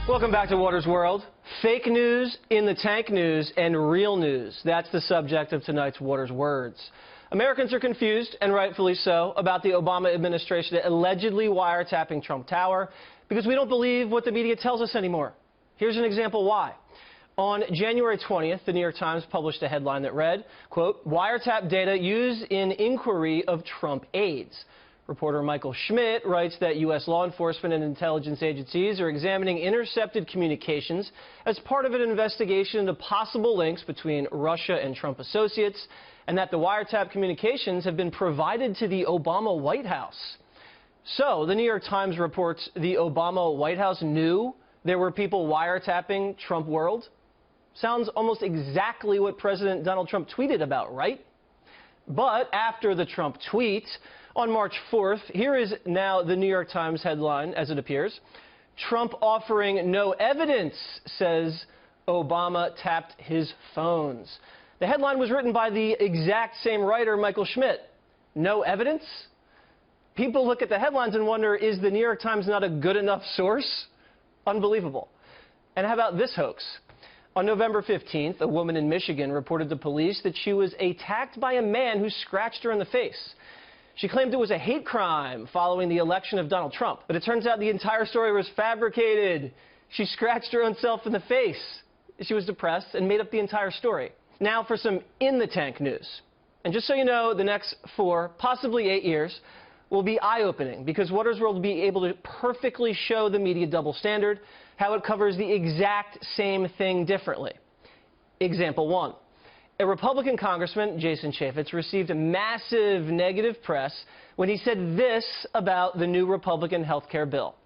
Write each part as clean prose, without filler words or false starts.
Welcome back to Water's World. Fake news, in the tank news, and real news. That's the subject of tonight's Water's Words. Americans are confused, and rightfully so, about the Obama administration allegedly wiretapping Trump Tower because we don't believe what the media tells us anymore. Here's an example why. On January 20th, the New York Times published a headline that read, quote, "Wiretap data used in inquiry of Trump aides." Reporter Michael Schmidt writes that U.S. law enforcement and intelligence agencies are examining intercepted communications as part of an investigation into possible links between Russia and Trump associates, and that the wiretap communications have been provided to the Obama White House. So, the New York Times reports the Obama White House knew there were people wiretapping Trump world? Sounds almost exactly what President Donald Trump tweeted about, right? But after the Trump tweet, on March 4th, here is now the New York Times headline as it appears. Trump offering no evidence, says Obama tapped his phones. The headline was written by the exact same writer, Michael Schmidt. No evidence? People look at the headlines and wonder, is the New York Times not a good enough source? Unbelievable. And how about this hoax? On November 15th, a woman in Michigan reported to police that she was attacked by a man who scratched her in the face. She claimed it was a hate crime following the election of Donald Trump. But it turns out the entire story was fabricated. She scratched her own self in the face. She was depressed and made up the entire story. Now for some in-the-tank news. And just so you know, the next 4, possibly 8 years will be eye-opening because Water's World will be able to perfectly show the media double standard, how it covers the exact same thing differently. Example 1. A Republican congressman, Jason Chaffetz, received a massive negative press when he said this about the new Republican health care bill.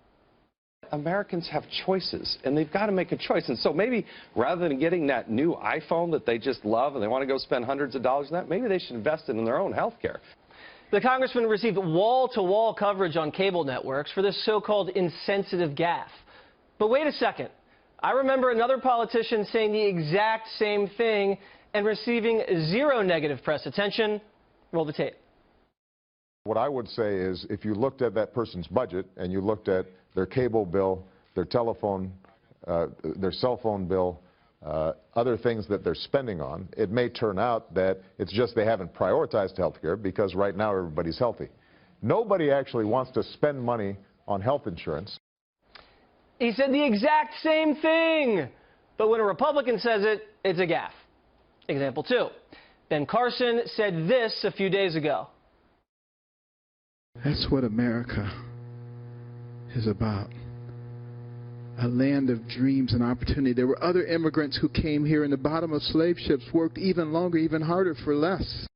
Americans have choices, and they've got to make a choice. And so maybe rather than getting that new iPhone that they just love and they want to go spend hundreds of dollars on that, maybe they should invest in their own health care. The congressman received wall-to-wall coverage on cable networks for this so-called insensitive gaffe. But wait a second. I remember another politician saying the exact same thing and receiving zero negative press attention. Roll the tape. What I would say is if you looked at that person's budget and you looked at their cable bill, their telephone, their cell phone bill, other things that they're spending on, it may turn out that it's just they haven't prioritized health care because right now everybody's healthy. Nobody actually wants to spend money on health insurance. He said the exact same thing, but when a Republican says it, it's a gaffe. Example 2. Ben Carson said this a few days ago. That's what America is about. A land of dreams and opportunity. There were other immigrants who came here in the bottom of slave ships, worked even longer, even harder for less.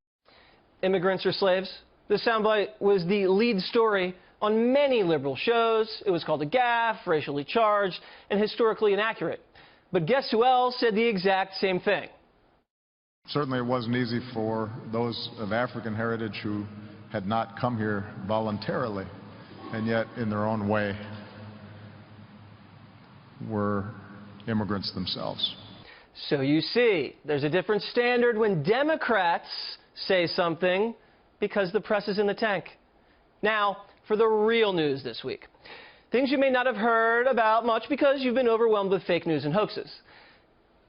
Immigrants or slaves? This soundbite was the lead story on many liberal shows. It was called a gaffe, racially charged, and historically inaccurate. But guess who else said the exact same thing? Certainly it wasn't easy for those of African heritage who had not come here voluntarily, and yet in their own way were immigrants themselves. So you see, there's a different standard when Democrats say something because the press is in the tank. Now, for the real news this week. Things you may not have heard about much because you've been overwhelmed with fake news and hoaxes.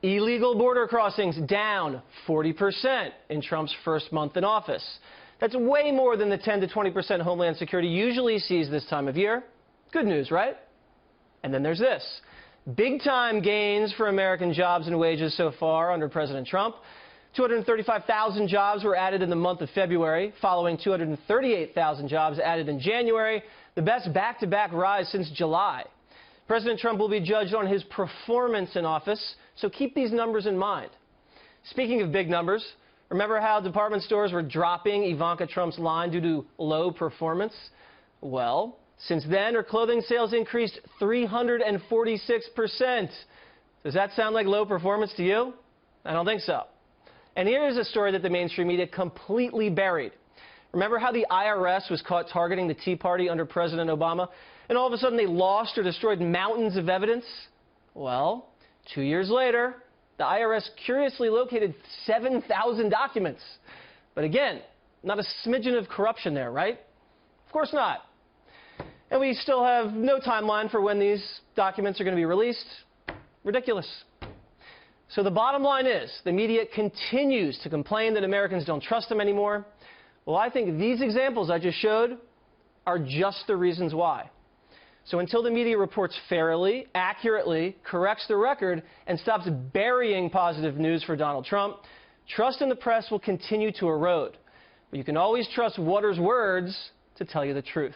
Illegal border crossings down 40% in Trump's first month in office. That's way more than the 10 to 20% Homeland Security usually sees this time of year. Good news, right? And then there's this. Big-time gains for American jobs and wages so far under President Trump. 235,000 jobs were added in the month of February, following 238,000 jobs added in January, the best back-to-back rise since July. President Trump will be judged on his performance in office, so keep these numbers in mind. Speaking of big numbers, remember how department stores were dropping Ivanka Trump's line due to low performance? Well, since then, her clothing sales increased 346%. Does that sound like low performance to you? I don't think so. And here is a story that the mainstream media completely buried. Remember how the IRS was caught targeting the Tea Party under President Obama, and all of a sudden they lost or destroyed mountains of evidence? Well, 2 years later, the IRS curiously located 7,000 documents. But again, not a smidgen of corruption there, right? Of course not. And we still have no timeline for when these documents are going to be released. Ridiculous. So the bottom line is, the media continues to complain that Americans don't trust them anymore. Well, I think these examples I just showed are just the reasons why. So until the media reports fairly, accurately, corrects the record, and stops burying positive news for Donald Trump, trust in the press will continue to erode. But you can always trust Waters' words to tell you the truth.